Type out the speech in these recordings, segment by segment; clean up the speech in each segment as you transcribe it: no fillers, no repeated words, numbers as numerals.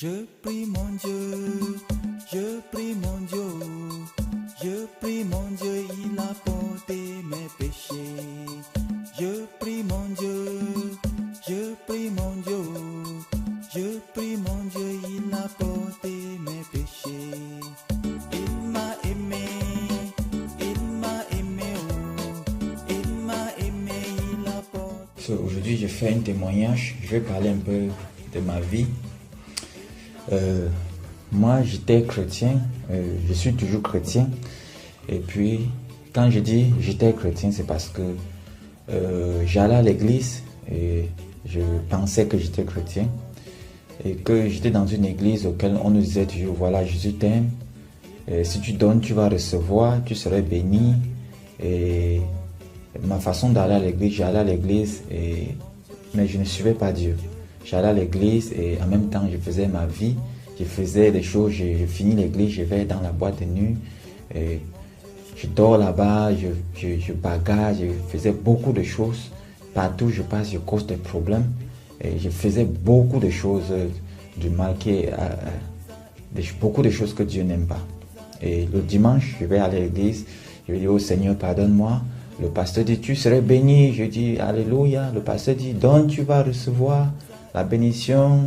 Je prie mon Dieu, je prie mon Dieu, je prie mon Dieu, il a porté mes péchés. Je prie mon Dieu, je prie mon Dieu, je prie mon Dieu, il a porté mes péchés. Il m'a aimé, il m'a aimé, oh, il m'a aimé, il a porté. Aujourd'hui, je fais un témoignage, je vais parler un peu de ma vie. Moi, j'étais chrétien, je suis toujours chrétien. Et puis, quand je dis j'étais chrétien, c'est parce que j'allais à l'église et je pensais que j'étais chrétien. Et que j'étais dans une église auquel on nous disait toujours, voilà, Jésus t'aime. Si tu donnes, tu vas recevoir, tu serais béni. Et ma façon d'aller à l'église, j'allais à l'église, mais je ne suivais pas Dieu. J'allais à l'église et en même temps, je faisais ma vie. Je faisais des choses, je finis l'église, je vais dans la boîte de nuit. Et je dors là-bas, je bagarre, je faisais beaucoup de choses. Partout où je passe, je cause des problèmes. Et je faisais beaucoup de choses du mal, beaucoup de choses que Dieu n'aime pas. Et le dimanche, je vais à l'église, je dis, oh Seigneur, pardonne-moi. Le pasteur dit, tu serais béni. Je dis, alléluia. Le pasteur dit, donne, tu vas recevoir la bénédiction.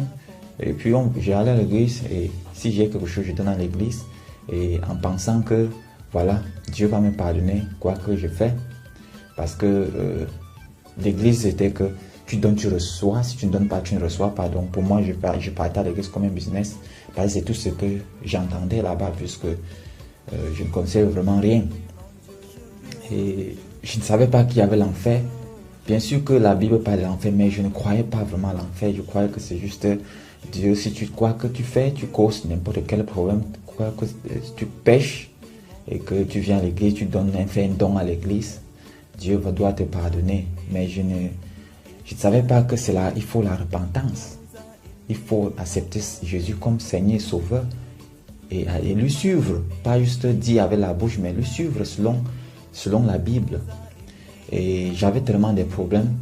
Et puis j'allais à l'église et si j'ai quelque chose, je donne à l'église. Et en pensant que, voilà, Dieu va me pardonner quoi que je fais. Parce que l'église, c'était que tu donnes, tu reçois. Si tu ne donnes pas, tu ne reçois pas. Donc pour moi, je partais à l'église comme un business. Parce que c'est tout ce que j'entendais là-bas, puisque je ne connaissais vraiment rien. Et je ne savais pas qu'il y avait l'enfer. Bien sûr que la Bible parle de l'enfer, mais je ne croyais pas vraiment à l'enfer. Je croyais que c'est juste Dieu. Si tu crois que tu fais, tu causes n'importe quel problème. Quoi que tu pêches et que tu viens à l'église, tu fais un don à l'église, Dieu doit te pardonner. Mais je ne savais pas que c'est là, il faut la repentance. Il faut accepter Jésus comme Seigneur et Sauveur et lui suivre. Pas juste dire avec la bouche, mais lui suivre selon la Bible. Et j'avais tellement de problèmes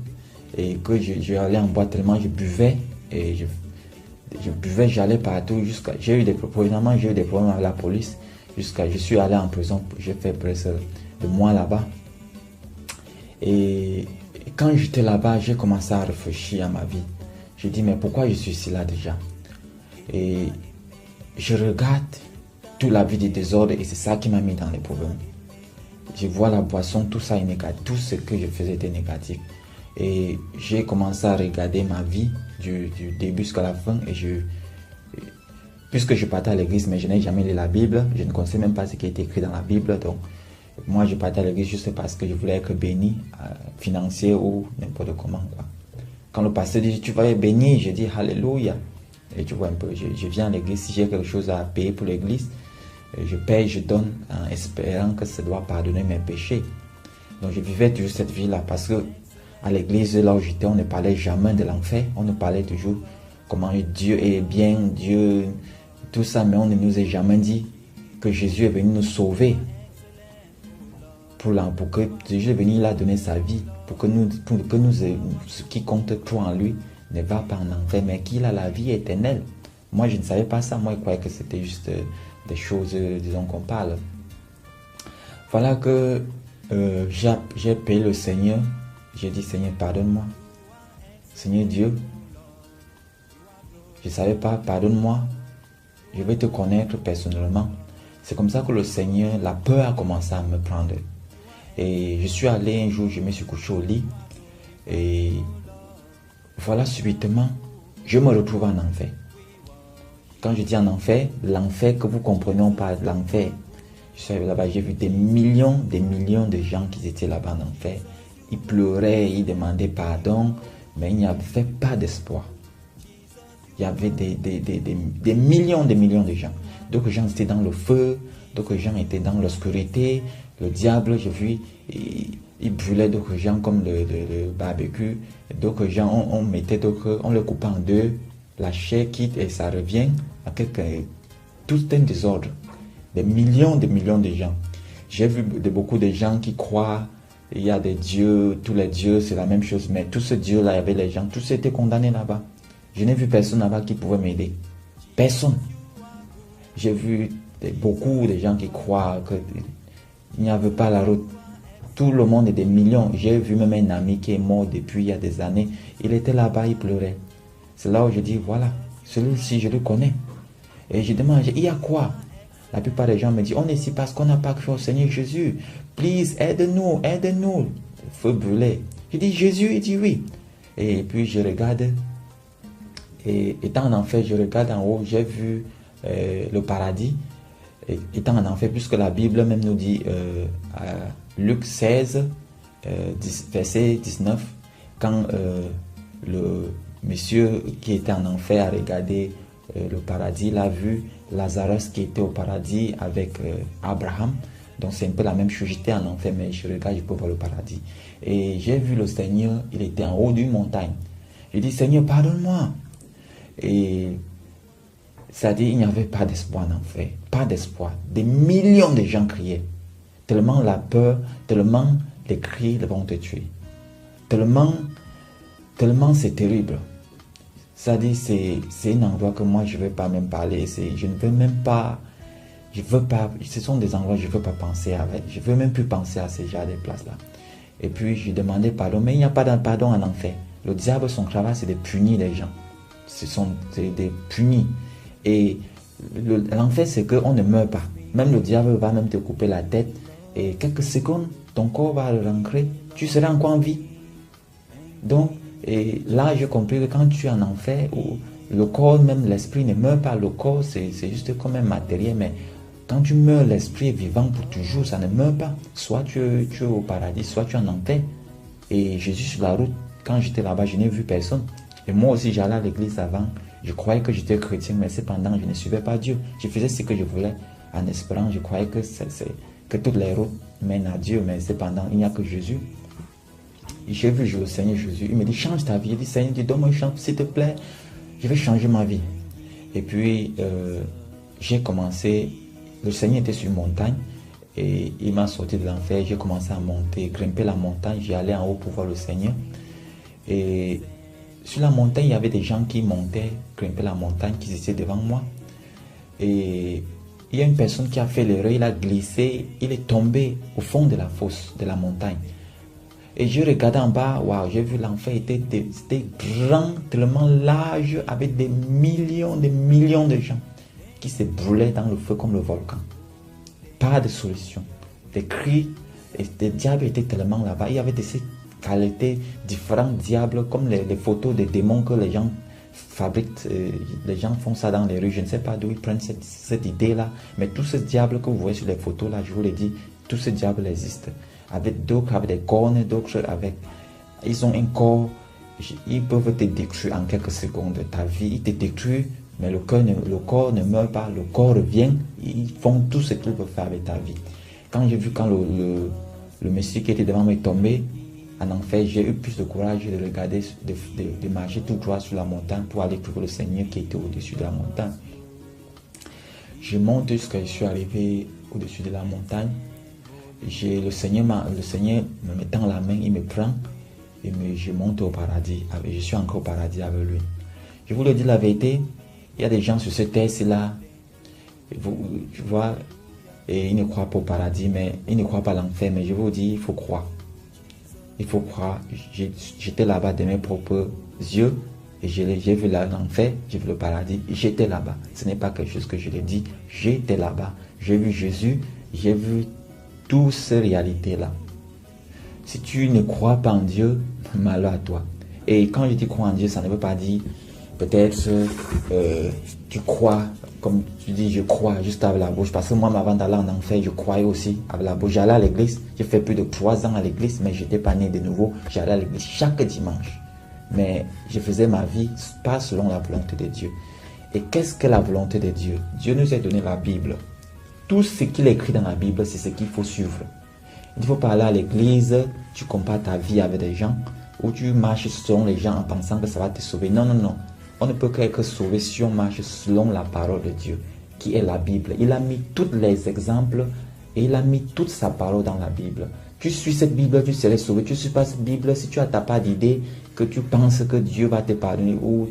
et que j'allais en boîte tellement, je buvais et je buvais, j'allais partout j'ai eu des problèmes avec la police je suis allé en prison, j'ai fait presque 2 mois là-bas. Et quand j'étais là-bas, j'ai commencé à réfléchir à ma vie. J'ai dit, mais pourquoi je suis ici là déjà? Et je regarde toute la vie de désordre et c'est ça qui m'a mis dans les problèmes. Je vois la boisson, tout ça est négatif, tout ce que je faisais était négatif. Et j'ai commencé à regarder ma vie du début jusqu'à la fin. Et puisque je partais à l'église, mais je n'ai jamais lu la Bible, je ne connaissais même pas ce qui était écrit dans la Bible. Donc, moi, je partais à l'église juste parce que je voulais être béni, financier ou n'importe comment, quoi. Quand le pasteur dit, tu vas être béni, je dis, alléluia. Et tu vois un peu, je viens à l'église, si j'ai quelque chose à payer pour l'église, je paye, je donne en espérant que ça doit pardonner mes péchés. Donc je vivais toujours cette vie-là parce que à l'église là où j'étais, on ne parlait jamais de l'enfer. On nous parlait toujours comment Dieu est bien, Dieu, tout ça, mais on ne nous a jamais dit que Jésus est venu nous sauver. Pour que Jésus est venu là donner sa vie, pour que nous ce qui compte trop en lui ne va pas en enfer, mais qu'il a la vie éternelle. Moi, je ne savais pas ça. Moi, je croyais que c'était juste des choses, disons, qu'on parle. Voilà que j'ai payé le Seigneur. J'ai dit, Seigneur, pardonne-moi. Seigneur Dieu, je ne savais pas, pardonne-moi. Je vais te connaître personnellement. C'est comme ça que le Seigneur, la peur a commencé à me prendre. Et je suis allé un jour, je me suis couché au lit. Et voilà, subitement, je me retrouve en enfer. Quand je dis en enfer, l'enfer que vous comprenez, on parle de l'enfer. Je suis là-bas, j'ai vu des millions de gens qui étaient là-bas en enfer. Ils pleuraient, ils demandaient pardon, mais il n'y avait pas d'espoir. Il y avait des millions de gens. D'autres gens étaient dans le feu, d'autres gens étaient dans l'obscurité. Le diable, j'ai vu, il brûlait d'autres gens comme le barbecue. D'autres gens, on le coupait en deux. La chair quitte et ça revient à tout un désordre. Des millions de gens. J'ai vu beaucoup de gens qui croient il y a des dieux, tous les dieux c'est la même chose, mais tous ces dieux là, il y avait les gens, tous étaient condamnés là-bas. Je n'ai vu personne là-bas qui pouvait m'aider. Personne. J'ai vu beaucoup de gens qui croient qu'il n'y avait pas la route. Tout le monde est des millions. J'ai vu même un ami qui est mort depuis il y a des années. Il était là-bas, il pleurait. C'est là où je dis, voilà, celui-ci, je le connais. Et je demande, il y a quoi? La plupart des gens me disent, on est ici parce qu'on n'a pas cru au Seigneur Jésus. Please, aide-nous, aide-nous. Feu brûlé. Je dis, Jésus, il dit oui. Et puis je regarde. Et étant en enfer, je regarde en haut, j'ai vu le paradis. Et étant en enfer, puisque la Bible même nous dit, Luc 16, verset 19, quand le monsieur qui était en enfer a regardé le paradis, il a vu Lazarus qui était au paradis avec Abraham. Donc c'est un peu la même chose, j'étais en enfer, mais je regarde, je peux voir le paradis. Et j'ai vu le Seigneur, il était en haut d'une montagne. J'ai dit, Seigneur, pardonne-moi. Et c'est-à-dire, il n'y avait pas d'espoir en enfer, pas d'espoir. Des millions de gens criaient. Tellement la peur, tellement les cris vont te tuer. Tellement c'est terrible. C'est-à-dire, c'est un endroit que moi, je ne veux pas même parler. Je ne veux même pas, ce sont des endroits que je ne veux pas penser avec. Je ne veux même plus penser à ces genres de places-là. Et puis, je demandais pardon, mais il n'y a pas de pardon en enfer. Le diable, son travail, c'est de punir les gens. C'est des punis. Et l'enfer, c'est qu'on ne meurt pas. Même le diable va même te couper la tête. Et quelques secondes, ton corps va rentrer. Tu seras encore en vie. Donc, et là, j'ai compris que quand tu es en enfer, où le corps, même l'esprit ne meurt pas. Le corps, c'est juste comme un matériel. Mais quand tu meurs, l'esprit est vivant pour toujours. Ça ne meurt pas. Soit tu es au paradis, soit tu es en enfer. Et Jésus sur la route, quand j'étais là-bas, je n'ai vu personne. Et moi aussi, j'allais à l'église avant. Je croyais que j'étais chrétien, mais cependant, je ne suivais pas Dieu. Je faisais ce que je voulais en espérant. Je croyais que toutes les routes mènent à Dieu, mais cependant, il n'y a que Jésus. Et j'ai vu le Seigneur Jésus. Il me dit, change ta vie. Il dit, Seigneur, donne-moi une chance, s'il te plaît. Je vais changer ma vie. Et puis, j'ai commencé. Le Seigneur était sur une montagne. Et il m'a sorti de l'enfer. J'ai commencé à monter, grimper la montagne. J'y allais en haut pour voir le Seigneur. Et sur la montagne, il y avait des gens qui montaient, grimpaient la montagne, qui étaient devant moi. Et il y a une personne qui a fait l'erreur, il a glissé, il est tombé au fond de la fosse, de la montagne. Et je regardais en bas, waouh, j'ai vu l'enfer, c'était grand, tellement large, avec des millions de gens qui se brûlaient dans le feu comme le volcan. Pas de solution. Des cris, et des diables étaient tellement là-bas. Il y avait des qualités différentes, diables, comme les photos des démons que les gens fabriquent. Les gens font ça dans les rues. Je ne sais pas d'où ils prennent cette idée-là. Mais tous ces diables que vous voyez sur les photos-là, je vous l'ai dit, tous ces diables existent. Avec d'autres, avec des cornes, d'autres avec... Ils ont un corps, ils peuvent te détruire en quelques secondes. Ta vie, ils te détruisent, mais le corps ne meurt pas, le corps revient. Ils font tout ce qu'ils peuvent faire avec ta vie. Quand j'ai vu quand le monsieur qui était devant moi est tombé en enfer, j'ai eu plus de courage de regarder, de marcher tout droit sur la montagne pour aller trouver le Seigneur qui était au-dessus de la montagne. Je monte jusqu'à je suis arrivé au-dessus de la montagne. Le Seigneur me mettant la main, il me prend et je monte au paradis. Je suis encore au paradis avec lui. Je vous le dis la vérité, il y a des gens sur cette terre-là, tu vois, et ils ne croient pas au paradis, mais ils ne croient pas à l'enfer, mais je vous dis, il faut croire. Il faut croire. J'étais là-bas de mes propres yeux, et j'ai vu l'enfer, j'ai vu le paradis, j'étais là-bas. Ce n'est pas quelque chose que je l'ai dit, j'étais là-bas. J'ai vu Jésus, j'ai vu toutes ces réalités-là. Si tu ne crois pas en Dieu, malheur à toi. Et quand je dis croire en Dieu, ça ne veut pas dire peut-être tu crois, comme tu dis, je crois juste avec la bouche. Parce que moi, avant d'aller en enfer, je croyais aussi avec la bouche. J'allais à l'église, j'ai fait plus de 3 ans à l'église, mais je n'étais pas né de nouveau. J'allais à l'église chaque dimanche. Mais je faisais ma vie pas selon la volonté de Dieu. Et qu'est-ce que la volonté de Dieu? Dieu nous a donné la Bible. Tout ce qu'il écrit dans la Bible, c'est ce qu'il faut suivre. Il faut pas aller à l'église, tu compares ta vie avec des gens, ou tu marches selon les gens en pensant que ça va te sauver. Non, non, non. On ne peut qu'être sauvé si on marche selon la parole de Dieu, qui est la Bible. Il a mis tous les exemples et il a mis toute sa parole dans la Bible. Tu suis cette Bible, tu serais sauvé. Tu ne suis pas cette Bible, si tu n'as pas d'idée que tu penses que Dieu va te pardonner ou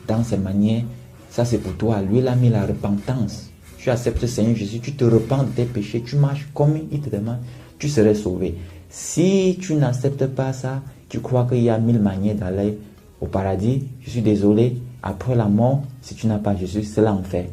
dans ses manières, Ça, c'est pour toi. Lui, il a mis la repentance. Tu acceptes le Seigneur Jésus, tu te repens de tes péchés, tu marches comme il te demande, tu serais sauvé. Si tu n'acceptes pas ça, tu crois qu'il y a 1000 manières d'aller au paradis, je suis désolé, après la mort, si tu n'as pas Jésus, c'est l'enfer.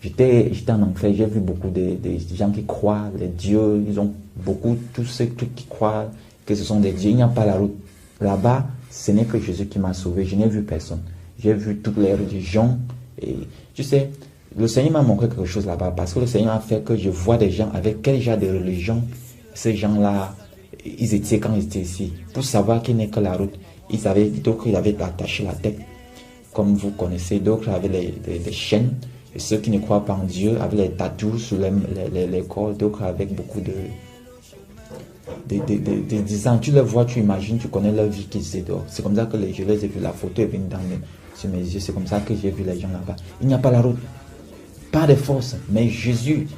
J'étais en enfer, j'ai vu beaucoup de gens qui croient, les dieux, ils ont beaucoup, tous ceux qui croient que ce sont des dieux, il n'y a pas la route. Là-bas, ce n'est que Jésus qui m'a sauvé, je n'ai vu personne. J'ai vu toutes les religions, et tu sais, le Seigneur m'a montré quelque chose là-bas, parce que le Seigneur a fait que je vois des gens avec quel genre de religion ces gens-là, ils étaient quand ils étaient ici, pour savoir qu'il n'est que la route. Ils avaient, d'autres, ils avaient attaché la tête, comme vous connaissez, d'autres avaient des chaînes, et ceux qui ne croient pas en Dieu avaient les tatous sur les corps, d'autres avec beaucoup de disant, tu les vois, tu imagines, tu connais leur vie qu'ils étaient dehors. C'est comme ça que je les ai vus, la photo est venue sur mes yeux, c'est comme ça que j'ai vu les gens là-bas. Il n'y a pas la route, pas de force, mais Jésus,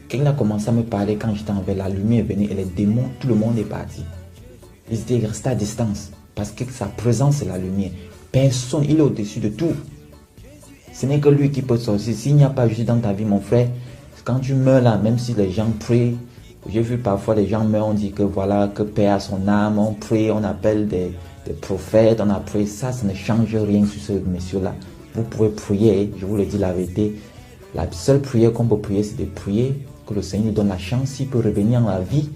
quand il a commencé à me parler, quand j'étais envers, la lumière est venue et les démons, tout le monde est parti. Ils étaient restés à distance, parce que sa présence est la lumière. Personne, il est au-dessus de tout. Ce n'est que lui qui peut sortir. S'il n'y a pas Jésus dans ta vie, mon frère, quand tu meurs là, même si les gens prient, j'ai vu parfois les gens meurent, on dit que voilà, que paix à son âme, on prie, on appelle des prophètes, on a prié, ça ne change rien sur ce monsieur-là. Vous pouvez prier, je vous le dis la vérité, la seule prière qu'on peut prier, c'est de prier que le Seigneur nous donne la chance, s'il peut revenir dans la vie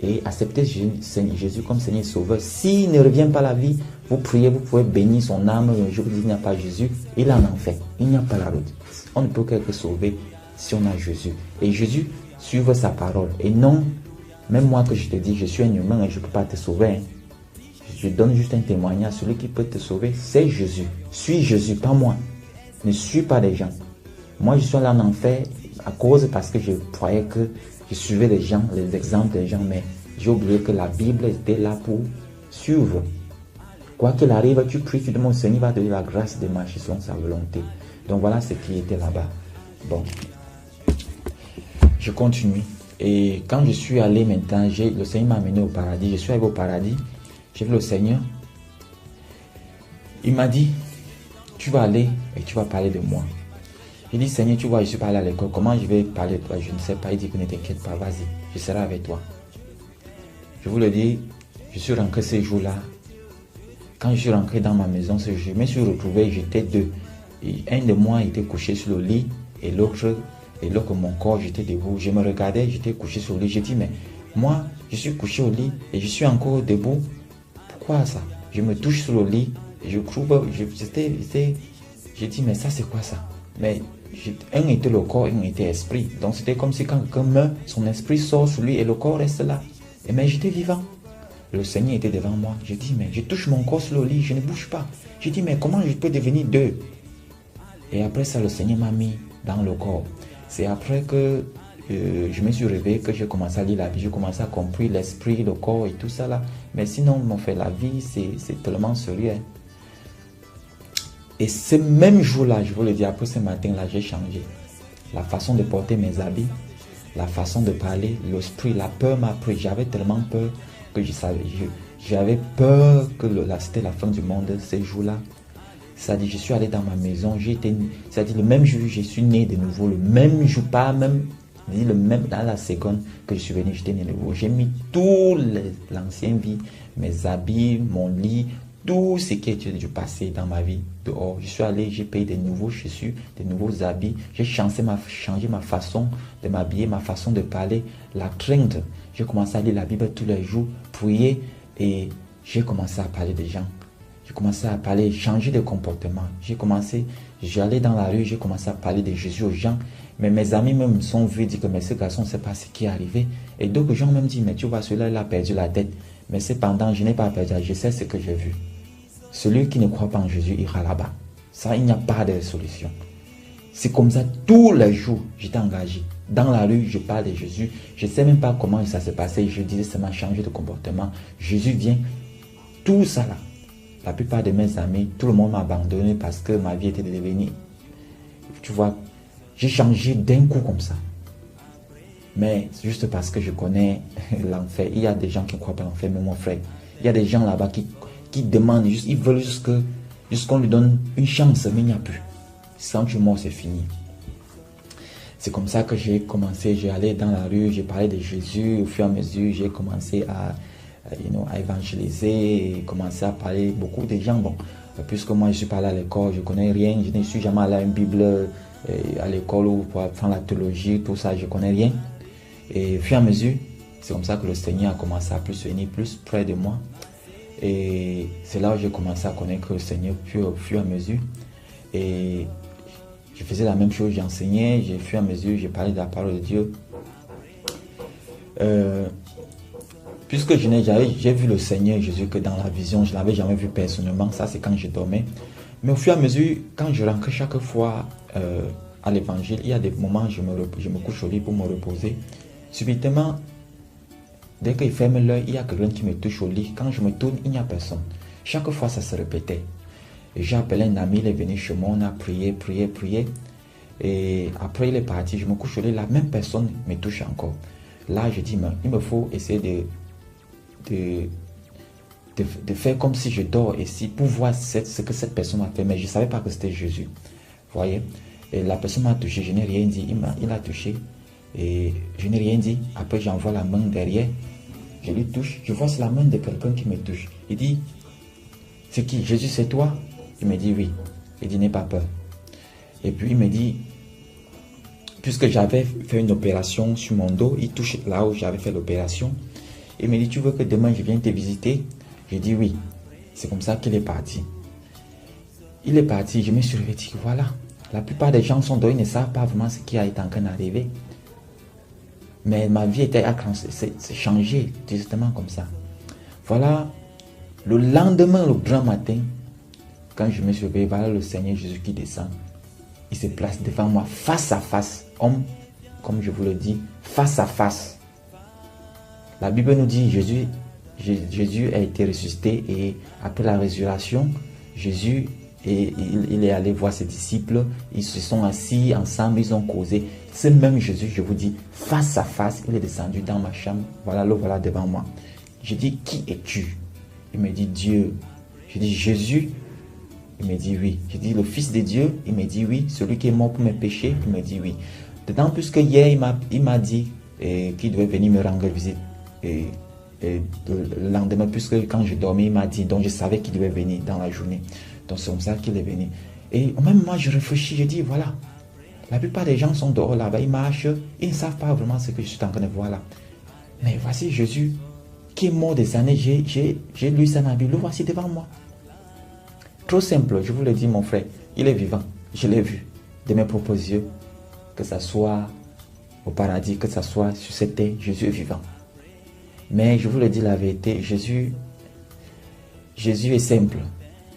et accepter Jésus comme Seigneur Sauveur. S'il ne revient pas à la vie, vous priez, vous pouvez bénir son âme, un jour il n'y a pas Jésus, il en enfer, il n'y a pas la route. On ne peut qu'être sauvé si on a Jésus. Et Jésus, suivre sa parole. Et non, même moi que je te dis, je suis un humain et je ne peux pas te sauver. Je donne juste un témoignage. Celui qui peut te sauver, c'est Jésus. Suis Jésus, pas moi. Ne suis pas les gens. Moi, je suis allé en enfer à cause parce que je croyais que je suivais les gens, les exemples des gens, mais j'ai oublié que la Bible était là pour suivre. Quoi qu'il arrive, tu pries, tu demandes au Seigneur, il va te donner la grâce de marcher selon sa volonté. Donc voilà ce qui était là-bas. Bon. Je continue. Et quand je suis allé maintenant, le Seigneur m'a amené au paradis. Je suis arrivé au paradis. J'ai vu le Seigneur. Il m'a dit, tu vas aller et tu vas parler de moi. Il dit, Seigneur, tu vois, je suis pas allé à l'école. Comment je vais parler de toi? Je ne sais pas. Il dit que ne t'inquiète pas, vas-y. Je serai avec toi. Je vous le dis, je suis rentré ce jour-là. Quand je suis rentré dans ma maison, je me suis retrouvé, j'étais deux. Et un de moi était couché sur le lit et l'autre, mon corps, j'étais debout. Je me regardais, j'étais couché sur le lit. J'ai dit, mais moi, je suis couché au lit et je suis encore debout. Pourquoi ça? Je me touche sur le lit et je trouve, j'ai dit, mais ça c'est quoi ça? Mais un était le corps, un était l'esprit. Donc c'était comme si quand quelqu'un meurt, son esprit sort sur lui et le corps reste là. Et mais j'étais vivant. Le Seigneur était devant moi. J'ai dit, mais je touche mon corps sur le lit, je ne bouge pas. J'ai dit, mais comment je peux devenir deux? Et après ça, le Seigneur m'a mis dans le corps. C'est après que je me suis réveillé, que j'ai commencé à lire la vie, j'ai commencé à comprendre l'esprit, le corps et tout ça là. Mais sinon, mon frère, la vie, c'est tellement sérieux. Et ce même jour-là, je vous le dis, après ce matin-là, j'ai changé. La façon de porter mes habits, la façon de parler, l'esprit, la peur m'a pris. J'avais tellement peur que j'avais peur que c'était la fin du monde ces jours-là. C'est-à-dire, je suis allé dans ma maison, c'est-à-dire le même jour, je suis né de nouveau, le même jour, pas même, dans la seconde que je suis venu, j'étais né de nouveau. J'ai mis tout l'ancienne vie, mes habits, mon lit, tout ce qui était du passé dans ma vie dehors. Je suis allé, j'ai payé des nouveaux chaussures, des nouveaux habits. J'ai changé ma façon de m'habiller, ma façon de parler, la crainte. J'ai commencé à lire la Bible tous les jours, prier et j'ai commencé à parler des gens. J'ai commencé à parler, changer de comportement. J'allais dans la rue, j'ai commencé à parler de Jésus aux gens. Mais mes amis même sont vus, disent que mais ce garçon ne sait pas ce qui est arrivé. Et d'autres gens même disent, mais tu vois, celui-là, il a perdu la tête. Mais cependant, je n'ai pas perdu, je sais ce que j'ai vu. Celui qui ne croit pas en Jésus ira là-bas. Ça, il n'y a pas de solution. C'est comme ça, tous les jours, j'étais engagé. Dans la rue, je parle de Jésus. Je ne sais même pas comment ça s'est passé. Je disais, ça m'a changé de comportement. Jésus vient. Tout ça là. La plupart de mes amis, tout le monde m'a abandonné parce que ma vie était devenue. Tu vois, j'ai changé d'un coup comme ça. Mais c'est juste parce que je connais l'enfer. Il y a des gens qui ne croient pas à l'enfer, mais mon frère, il y a des gens là-bas qui demandent, ils veulent juste qu'on lui donne une chance, mais il n'y a plus. Sans tu es mort, c'est fini. C'est comme ça que j'ai commencé, j'ai allé dans la rue, j'ai parlé de Jésus. Au fur et à mesure, j'ai commencé à évangéliser, et commencé à parler beaucoup de gens. Bon, puisque moi je suis pas allé à l'école, je connais rien, je ne suis jamais allé à une Bible à l'école ou pour apprendre la théologie, tout ça, je connais rien. Et au fur et à mesure, c'est comme ça que le Seigneur a commencé à plus venir plus près de moi. Et c'est là où j'ai commencé à connaître le Seigneur au fur et à mesure. Et je faisais la même chose, j'enseignais, au fur et à mesure, j'ai parlé de la parole de Dieu. Puisque j'ai vu le Seigneur Jésus que dans la vision, je ne l'avais jamais vu personnellement, ça c'est quand je dormais. Mais au fur et à mesure, quand je rentrais chaque fois à l'évangile, il y a des moments où je me couche au lit pour me reposer. Subitement, dès qu'il ferme l'œil, il y a quelqu'un qui me touche au lit. Quand je me tourne, il n'y a personne. Chaque fois, ça se répétait. Et j'ai appelé un ami, il est venu chez moi, on a prié. Et après, il est parti, je me couche au lit, la même personne me touche encore. Là, je dis, mais il me faut essayer de faire comme si je dors ici pour voir ce que cette personne a fait. Mais je ne savais pas que c'était Jésus. Vous voyez? Et la personne m'a touché, je n'ai rien dit. Il a touché et je n'ai rien dit. Après, j'envoie la main derrière. Je lui touche. Je vois c'est la main de quelqu'un qui me touche. Il dit, c'est qui? Jésus, c'est toi? Il me dit oui. Il dit, n'aie pas peur. Et puis il me dit, puisque j'avais fait une opération sur mon dos, il touche là où j'avais fait l'opération. Il me dit, tu veux que demain je vienne te visiter? J'ai dit oui. C'est comme ça qu'il est parti. Il est parti, je me suis réveillé, voilà. La plupart des gens sont dehors, ils ne savent pas vraiment ce qui a été en train d'arriver. Mais ma vie était c'est changé, justement comme ça. Voilà, le lendemain, le grand matin, quand je me suis réveillé, voilà le Seigneur Jésus qui descend. Il se place devant moi, face à face. Homme, comme je vous le dis, face à face. La Bible nous dit, Jésus a été ressuscité et après la résurrection, Jésus, il est allé voir ses disciples, ils se sont assis ensemble, ils ont causé. Ce même Jésus, je vous dis, face à face, il est descendu dans ma chambre, voilà, le voilà devant moi. Je dis, qui es-tu? Il me dit, Dieu. Je dis, Jésus. Il me dit oui. Je dis, le Fils de Dieu? Il me dit oui. Celui qui est mort pour mes péchés? Il me dit oui. Dedans, puisque hier, il m'a dit qu'il devait venir me rendre visite. Et le lendemain, puisque quand je dormais, il m'a dit, donc je savais qu'il devait venir dans la journée. Donc c'est comme ça qu'il est venu. Et même moi, je réfléchis, je dis, voilà, la plupart des gens sont dehors là-bas, ils marchent, ils ne savent pas vraiment ce que je suis en train de voir là. Mais voici Jésus, qui est mort des années, j'ai lu ça dans la Bible, le voici devant moi. Trop simple, je vous le dis mon frère, il est vivant, je l'ai vu, de mes propres yeux, que ça soit au paradis, que ça soit sur cette terre, Jésus est vivant. Mais je vous le dis la vérité, Jésus est simple.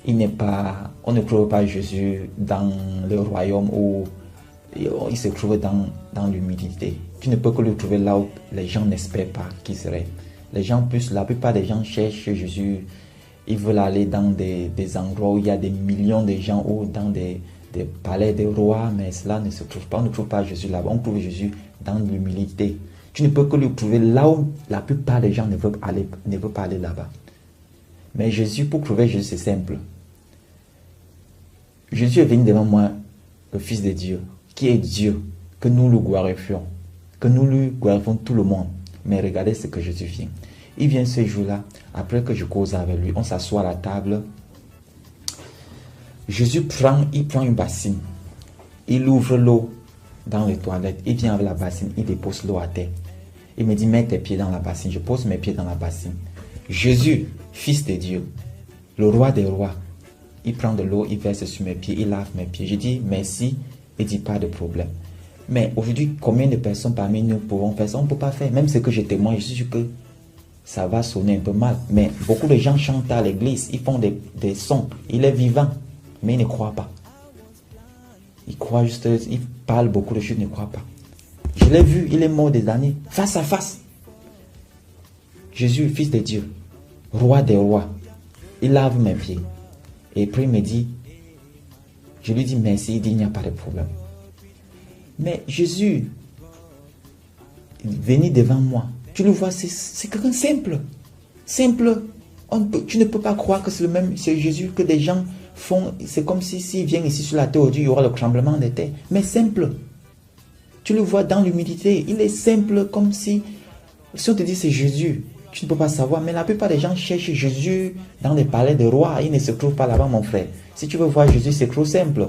Il n'est pas, on ne trouve pas Jésus dans le royaume où il se trouve dans l'humilité. Tu ne peux que le trouver là où les gens n'espèrent pas qu'il serait. Les gens plus, la plupart des gens cherchent Jésus. Ils veulent aller dans des endroits où il y a des millions de gens ou dans des palais des rois, mais cela ne se trouve pas. On ne trouve pas Jésus là-bas. On trouve Jésus dans l'humilité. Tu ne peux que le trouver là où la plupart des gens ne veulent pas aller là-bas. Mais Jésus, pour trouver Jésus, c'est simple. Jésus est venu devant moi, le Fils de Dieu, qui est Dieu, que nous le glorifions, que nous lui glorifions tout le monde. Mais regardez ce que Jésus vient. Il vient ce jour-là, après que je cause avec lui, on s'assoit à la table. Jésus prend une bassine. Il ouvre l'eau dans les toilettes. Il vient avec la bassine, il dépose l'eau à terre. Il me dit, mets tes pieds dans la bassine. Je pose mes pieds dans la bassine. Jésus, Fils de Dieu, le roi des rois, il prend de l'eau, il verse sur mes pieds, il lave mes pieds. Je dis merci, il dit pas de problème. Mais aujourd'hui, combien de personnes parmi nous pourront faire ça? On ne peut pas faire. Même ce que je témoigne, je suis sûr que ça va sonner un peu mal. Mais beaucoup de gens chantent à l'église, ils font des sons. Il est vivant, mais ils ne croient pas. Ils croient juste, ils parlent beaucoup de choses, ils ne croient pas. Je l'ai vu, il est mort des années, face à face. Jésus, Fils de Dieu, roi des rois, il lave mes pieds. Et puis il me dit, je lui dis merci, il dit il n'y a pas de problème. Mais Jésus, venu devant moi, tu le vois, c'est quelqu'un simple. Simple. Tu ne peux pas croire que c'est Jésus que des gens c'est comme si s'ils viennent ici sur la terre aujourd'hui, il y aura le tremblement de terre. Mais simple. Tu le vois dans l'humilité. Il est simple comme si on te dit c'est Jésus, tu ne peux pas savoir. Mais la plupart des gens cherchent Jésus dans les palais des rois. Il ne se trouve pas là-bas, mon frère. Si tu veux voir Jésus, c'est trop simple.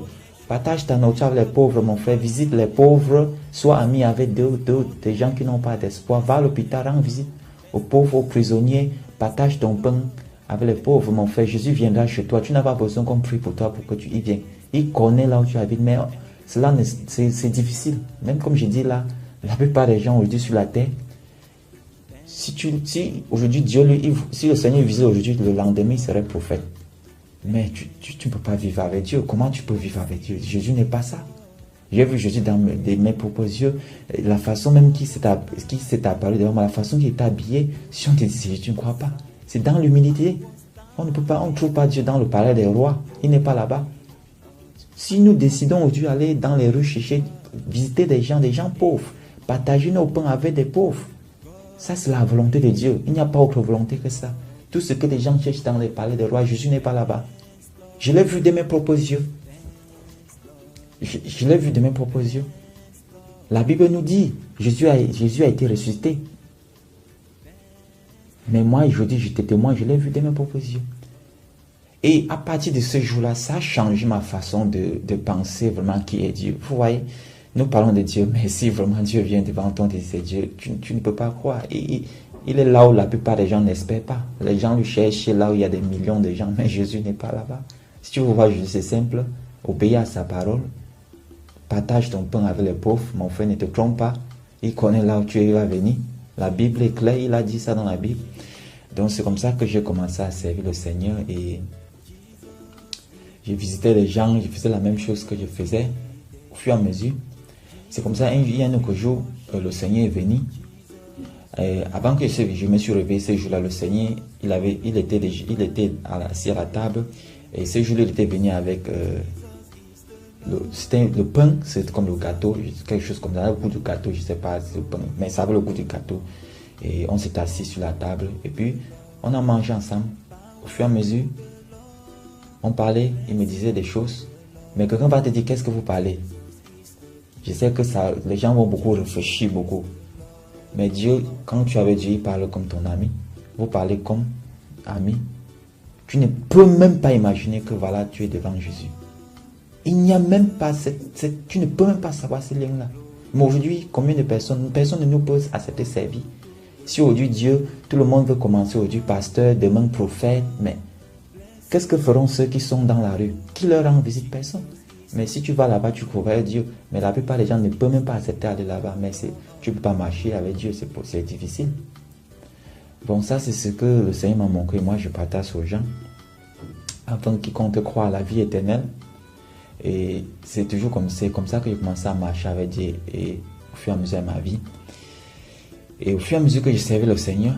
Partage ta nourriture avec les pauvres, mon frère. Visite les pauvres. Sois ami avec des gens qui n'ont pas d'espoir. Va à l'hôpital, rends visite aux pauvres, aux prisonniers. Partage ton pain avec les pauvres, mon frère. Jésus viendra chez toi. Tu n'as pas besoin qu'on prie pour toi pour que tu y viennes. Il connaît là où tu habites. Mais cela, c'est difficile. Même comme je dis là, la plupart des gens aujourd'hui sur la terre, si aujourd'hui Dieu, si le Seigneur visait aujourd'hui, le lendemain, il serait prophète. Mais tu ne peux pas vivre avec Dieu. Comment tu peux vivre avec Dieu? Jésus n'est pas ça. J'ai vu Jésus dans mes propres yeux. La façon même qui s'est apparu devant moi, la façon qu'il est habillé. Si on te dit Jésus, tu ne crois pas. C'est dans l'humilité. On ne trouve pas Dieu dans le palais des rois. Il n'est pas là-bas. Si nous décidons aujourd'hui d'aller dans les rues chercher, visiter des gens pauvres, partager nos pains avec des pauvres, ça c'est la volonté de Dieu. Il n'y a pas autre volonté que ça. Tout ce que les gens cherchent dans les palais des rois, Jésus n'est pas là-bas. Je l'ai vu de mes propres yeux. Je l'ai vu de mes propres yeux. La Bible nous dit, Jésus a été ressuscité. Mais moi, aujourd'hui, je te témoigne, je l'ai vu de mes propres yeux. Et à partir de ce jour-là, ça a changé ma façon de penser vraiment qui est Dieu. Vous voyez, nous parlons de Dieu, mais si vraiment Dieu vient devant toi et dit c'est Dieu, tu ne peux pas croire. Il est là où la plupart des gens n'espèrent pas. Les gens lui cherchent là où il y a des millions de gens, mais Jésus n'est pas là-bas. Si tu veux voir Jésus, c'est simple. Obéis à sa parole. Partage ton pain avec les pauvres. Mon frère, ne te trompe pas. Il connaît là où tu vas venir. La Bible est claire, il a dit ça dans la Bible. Donc c'est comme ça que j'ai commencé à servir le Seigneur. Et j'ai visité les gens, je faisais la même chose que je faisais au fur et à mesure. C'est comme ça, il y a un autre jour, le Seigneur est venu. Avant que je me suis réveillé ce jour-là, le Seigneur, il était assis à la table. Et ce jour-là, il était venu avec le pain, c'est comme le gâteau, quelque chose comme ça, le goût du gâteau, je ne sais pas, c'est le pain, mais ça avait le goût du gâteau. Et on s'est assis sur la table. Et puis, on a mangé ensemble. Au fur et à mesure, on parlait, il me disait des choses. Mais quelqu'un va te dire, qu'est-ce que vous parlez? Je sais que les gens vont beaucoup réfléchir, beaucoup. Mais Dieu, quand tu es avec Dieu, il parle comme ton ami. Vous parlez comme ami. Tu ne peux même pas imaginer que voilà, tu es devant Jésus. Il n'y a même pas tu ne peux même pas savoir ces liens-là. Mais aujourd'hui, combien de personnes ne nous peuvent accepter servir. Si aujourd'hui Dieu, tout le monde veut commencer aujourd'hui pasteur, demain prophète, mais qu'est-ce que feront ceux qui sont dans la rue? Qui leur rend visite? Personne. Mais si tu vas là-bas, tu trouveras Dieu. Mais la plupart des gens ne peuvent même pas accepter d'aller là-bas. Mais tu ne peux pas marcher avec Dieu, c'est difficile. Bon, ça c'est ce que le Seigneur m'a montré. Moi, je partage aux gens. Afin qu'ils comptent croire à la vie éternelle. Et c'est toujours comme ça que j'ai commencé à marcher avec Dieu. Et au fur et à mesure de ma vie. Et au fur et à mesure que je servais le Seigneur,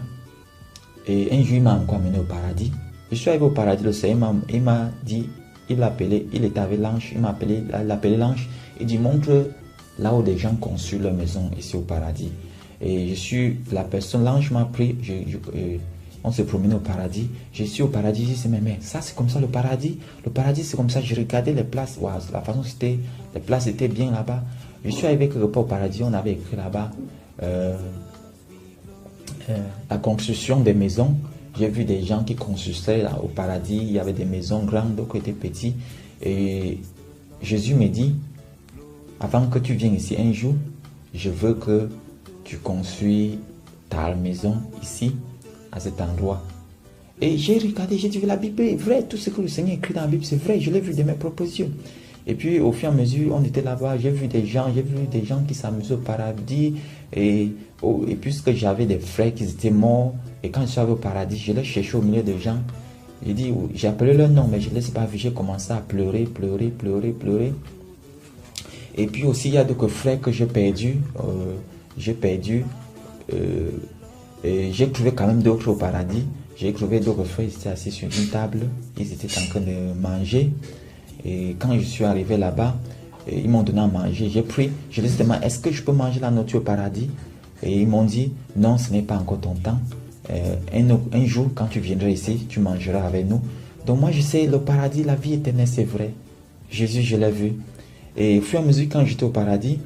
et un jour il m'a encore amené au paradis. Je suis arrivé au paradis, le Seigneur il m'a dit, il était avec l'ange, il a appelé l'ange, il dit montre là où des gens construisent leur maison ici au paradis. Et l'ange m'a pris, on s'est promené au paradis, je suis au paradis, je dis mais ça c'est comme ça le paradis c'est comme ça, je regardais les places, wow, la façon c'était, les places étaient bien là-bas. Je suis arrivé quelque part au paradis, on avait écrit là-bas, la construction des maisons. J'ai vu des gens qui construisaient là, au paradis. Il y avait des maisons grandes, d'autres étaient petites. Et Jésus me dit, avant que tu viennes ici un jour, je veux que tu construis ta maison ici, à cet endroit. Et j'ai regardé, j'ai dit, la Bible est vraie. Tout ce que le Seigneur écrit dans la Bible, c'est vrai. Je l'ai vu de mes propres yeux. Et puis, au fur et à mesure, on était là-bas. J'ai vu des gens qui s'amusaient au paradis. Et puisque j'avais des frères qui étaient morts, et quand je suis arrivé au paradis, je les cherchais au milieu des gens. J'ai appelé leur nom, mais je ne les ai pas vus. J'ai commencé à pleurer. Et puis aussi, il y a d'autres frères que j'ai perdus. Et j'ai trouvé quand même d'autres au paradis. J'ai trouvé d'autres frères, ils étaient assis sur une table. Ils étaient en train de manger. Et quand je suis arrivé là-bas, ils m'ont donné à manger. J'ai pris, je les ai demandé, est-ce que je peux manger la nourriture au paradis? Et ils m'ont dit, non, ce n'est pas encore ton temps. Un jour, quand tu viendras ici, tu mangeras avec nous. Donc moi je sais, le paradis, la vie éternelle, c'est vrai. Jésus, je l'ai vu. Et au fur et à mesure, quand j'étais au paradis,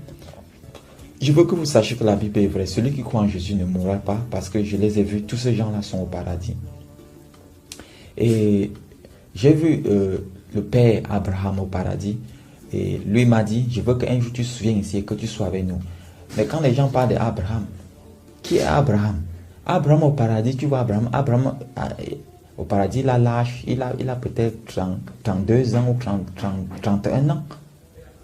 je veux que vous sachiez que la Bible est vraie. Celui qui croit en Jésus ne mourra pas, parce que je les ai vus, tous ces gens-là sont au paradis. Et j'ai vu le père Abraham au paradis. Et lui m'a dit, je veux qu'un jour tu te souviennes ici et que tu sois avec nous. Mais quand les gens parlent d'Abraham, qui est Abraham? Abraham au paradis, tu vois Abraham au paradis, il a l'âge, il a peut-être 32 ans ou 31 ans.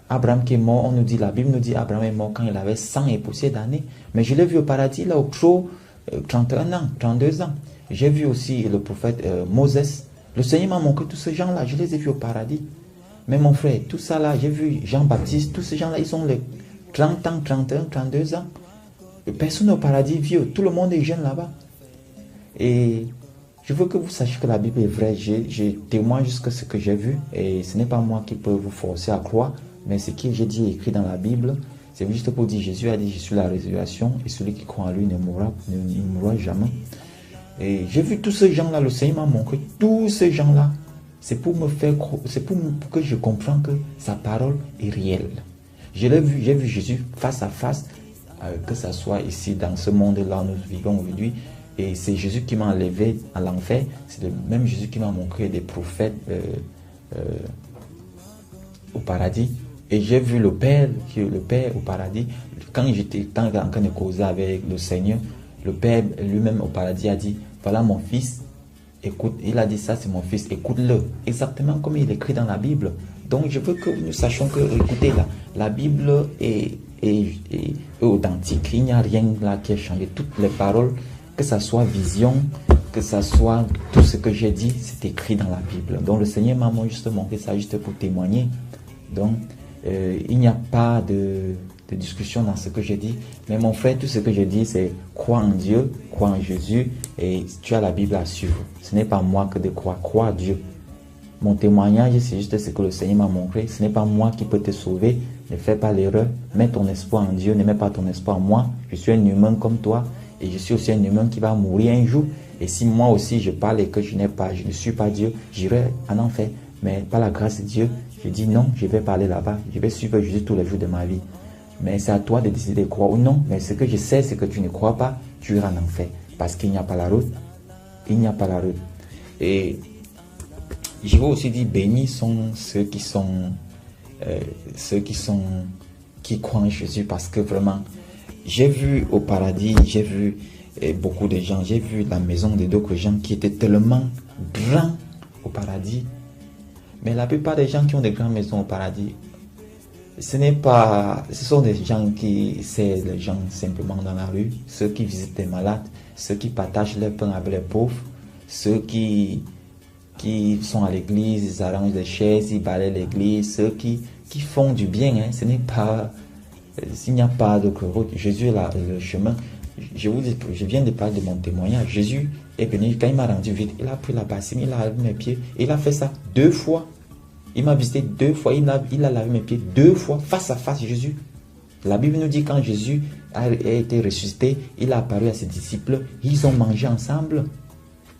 Abraham qui est mort, on nous dit, la Bible nous dit, Abraham est mort quand il avait 100 et poussière d'années. Mais je l'ai vu au paradis, là, au trop 31 ans, 32 ans. J'ai vu aussi le prophète Moses. Le Seigneur m'a montré tous ces gens-là, je les ai vus au paradis. Mais mon frère, tout ça là, j'ai vu Jean-Baptiste, tous ces gens-là, ils ont les 30 ans, 31, 32 ans. Personne au paradis vieux, tout le monde est jeune là-bas. Et je veux que vous sachiez que la Bible est vraie. Je témoigne jusqu'à ce que j'ai vu. Et ce n'est pas moi qui peux vous forcer à croire, mais ce que j'ai dit écrit dans la Bible, c'est juste pour dire, Jésus a dit, je suis la résurrection, et celui qui croit en lui ne mourra jamais. Et j'ai vu tous ces gens-là, le Seigneur m'a montré, tous ces gens-là, c'est pour me faire croire, c'est pour que je comprenne que sa parole est réelle. J'ai vu Jésus face à face, que ce soit ici dans ce monde-là où nous vivons aujourd'hui, et c'est Jésus qui m'a enlevé à l'enfer, c'est le même Jésus qui m'a montré des prophètes au paradis. Et j'ai vu le Père au paradis. Quand j'étais en train de causer avec le Seigneur, le Père lui-même au paradis a dit, voilà mon fils, écoute, il a dit ça, c'est mon fils, écoute-le. Exactement comme il est écrit dans la Bible. Donc je veux que nous sachions que, écoutez, la Bible est authentique. Il n'y a rien là qui a changé. Toutes les paroles, que ça soit vision, que ça soit tout ce que j'ai dit, c'est écrit dans la Bible. Donc le Seigneur m'a juste montré ça juste pour témoigner. Donc il n'y a pas de discussion dans ce que j'ai dit. Mais mon frère, tout ce que je dis, c'est crois en Dieu, crois en Jésus, et tu as la Bible à suivre. Ce n'est pas moi que de croire, crois en Dieu. Mon témoignage, c'est juste ce que le Seigneur m'a montré. Ce n'est pas moi qui peux te sauver. Ne fais pas l'erreur. Mets ton espoir en Dieu, ne mets pas ton espoir en moi. Je suis un humain comme toi, et je suis aussi un humain qui va mourir un jour. Et si moi aussi je parle et que je ne suis pas Dieu, j'irai en enfer. Mais par la grâce de Dieu, je dis non, je vais parler là-bas. Je vais suivre Jésus tous les jours de ma vie. Mais c'est à toi de décider de croire ou non. Mais ce que je sais, c'est que tu ne crois pas, tu iras en enfer. Parce qu'il n'y a pas la route. Il n'y a pas la route. Et je veux aussi dire, bénis sont ceux qui croient en Jésus. Parce que vraiment, j'ai vu au paradis, j'ai vu beaucoup de gens, j'ai vu la maison de d'autres gens qui étaient tellement grands au paradis. Mais la plupart des gens qui ont des grandes maisons au paradis, ce sont des gens qui servent les gens simplement dans la rue, ceux qui visitent les malades, ceux qui partagent leur pain avec les pauvres, ceux qui sont à l'église, ils arrangent des chaises, ils balayent l'église, ceux qui font du bien. Ce n'est pas, s'il n'y a pas d'autre route, Jésus est là, le chemin. Je viens de parler de mon témoignage. Jésus est venu, quand il m'a rendu vite, il a pris la bassine, il a lavé mes pieds, il a fait ça 2 fois. Il m'a visité 2 fois, il a lavé mes pieds 2 fois, face à face, Jésus. La Bible nous dit quand Jésus a été ressuscité, il a apparu à ses disciples, ils ont mangé ensemble.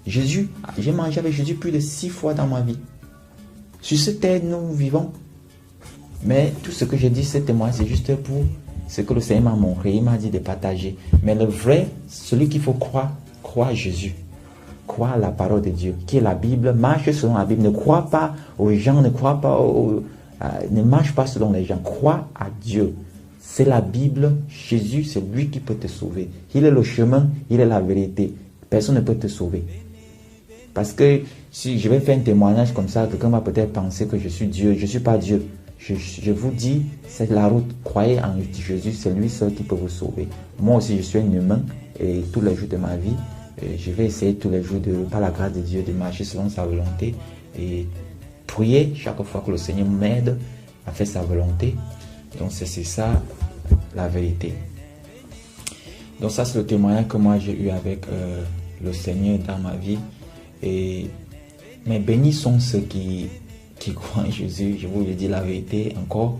J'ai mangé avec Jésus plus de 6 fois dans ma vie. Sur cette terre, nous vivons. Mais tout ce que j'ai dit, c'est témoin, c'est juste pour ce que le Seigneur m'a montré, il m'a dit de partager. Mais le vrai, celui qu'il faut croire à Jésus. Crois à la parole de Dieu, qui est la Bible, marche selon la Bible. Ne crois pas aux gens, ne marche pas selon les gens. Crois à Dieu. C'est la Bible, Jésus, c'est lui qui peut te sauver. Il est le chemin, il est la vérité. Personne ne peut te sauver. Parce que si je vais faire un témoignage comme ça, quelqu'un va peut-être penser que je suis Dieu. Je ne suis pas Dieu. Je vous dis, c'est la route. Croyez en Jésus, c'est lui seul qui peut vous sauver. Moi aussi, je suis un humain et tous les jours de ma vie, je vais essayer tous les jours, par la grâce de Dieu, de marcher selon sa volonté et prier chaque fois que le Seigneur m'aide à faire sa volonté. Donc c'est ça la vérité. Donc ça c'est le témoignage que moi j'ai eu avec le Seigneur dans ma vie. Mais bénis sont ceux qui croient en Jésus. Je vous le dis la vérité encore.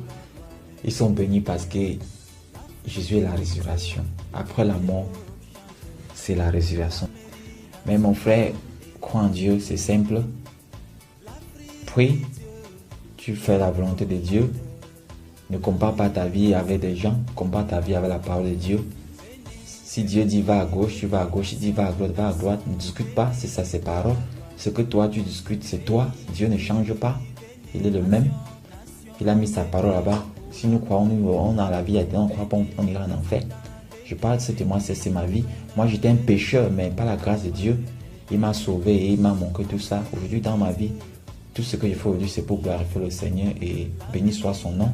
Ils sont bénis parce que Jésus est la résurrection. Après la mort, c'est la résurrection. Mais mon frère, crois en Dieu, c'est simple. pries, tu fais la volonté de Dieu. Ne compare pas ta vie avec des gens, compare ta vie avec la parole de Dieu. Si Dieu dit va à gauche, tu vas à gauche. Si Dieu dit va à droite, va à droite. Ne discute pas, c'est ça ses paroles. Ce que toi tu discutes, c'est toi. Dieu ne change pas. Il est le même. Il a mis sa parole là-bas. Si nous croyons, on a la vie, on ne croit pas, on ira en enfer. Je parle de ce témoin, c'est ma vie. Moi j'étais un pécheur, mais par la grâce de Dieu, il m'a sauvé et il m'a montré tout ça. Aujourd'hui dans ma vie, tout ce que je fais aujourd'hui, c'est pour glorifier le Seigneur et béni soit son nom.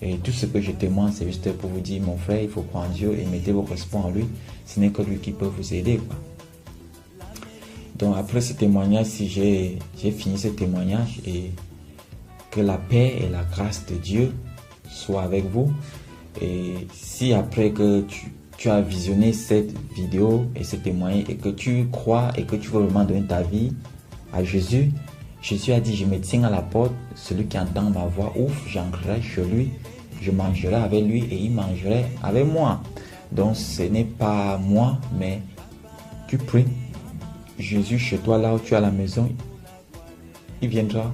Et tout ce que je témoigne, c'est juste pour vous dire, mon frère, il faut croire en Dieu et mettez vos espoirs en lui. Ce n'est que lui qui peut vous aider, quoi. Donc après ce témoignage, si j'ai fini ce témoignage, et que la paix et la grâce de Dieu soient avec vous. Et si après que tu as visionné cette vidéo et ce témoignage et que tu crois et que tu veux vraiment donner ta vie à Jésus, Jésus a dit, je me tiens à la porte, celui qui entend ma voix, ouf, j'entrerai chez lui, je mangerai avec lui et il mangerait avec moi. Donc ce n'est pas moi, mais tu pries. Jésus chez toi, là où tu es à la maison, il viendra.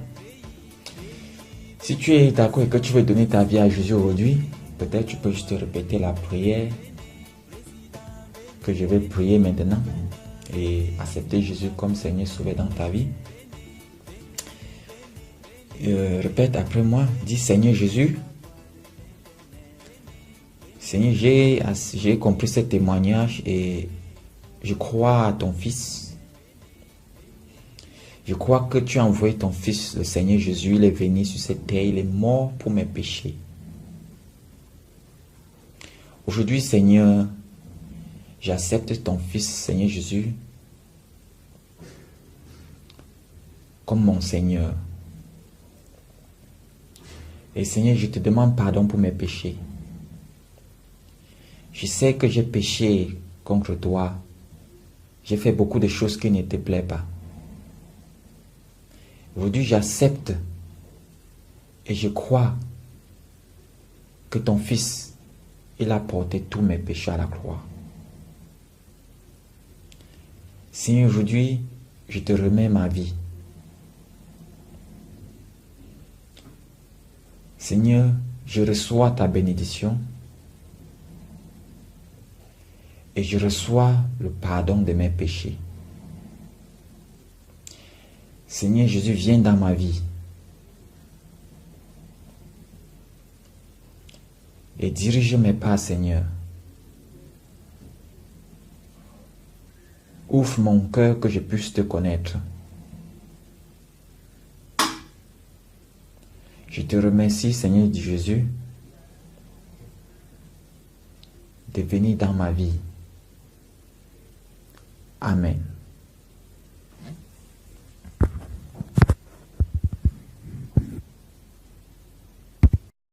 Si tu es d'accord et que tu veux donner ta vie à Jésus aujourd'hui, peut-être tu peux juste répéter la prière que je vais prier maintenant et accepter Jésus comme Seigneur Sauveur dans ta vie. Répète après moi, dis Seigneur Jésus, Seigneur, j'ai compris ce témoignage et je crois à ton Fils. Je crois que tu as envoyé ton Fils, le Seigneur Jésus, il est venu sur cette terre, il est mort pour mes péchés. Aujourd'hui, Seigneur, j'accepte ton Fils, Seigneur Jésus, comme mon Seigneur. Et Seigneur, je te demande pardon pour mes péchés. Je sais que j'ai péché contre toi. J'ai fait beaucoup de choses qui ne te plaisent pas. Aujourd'hui, j'accepte et je crois que ton Fils, il a porté tous mes péchés à la croix. Seigneur, aujourd'hui, je te remets ma vie. Seigneur, je reçois ta bénédiction et je reçois le pardon de mes péchés. Seigneur Jésus, viens dans ma vie et dirige mes pas, Seigneur. Ouvre mon cœur que je puisse te connaître. Je te remercie, Seigneur Jésus, de venir dans ma vie. Amen.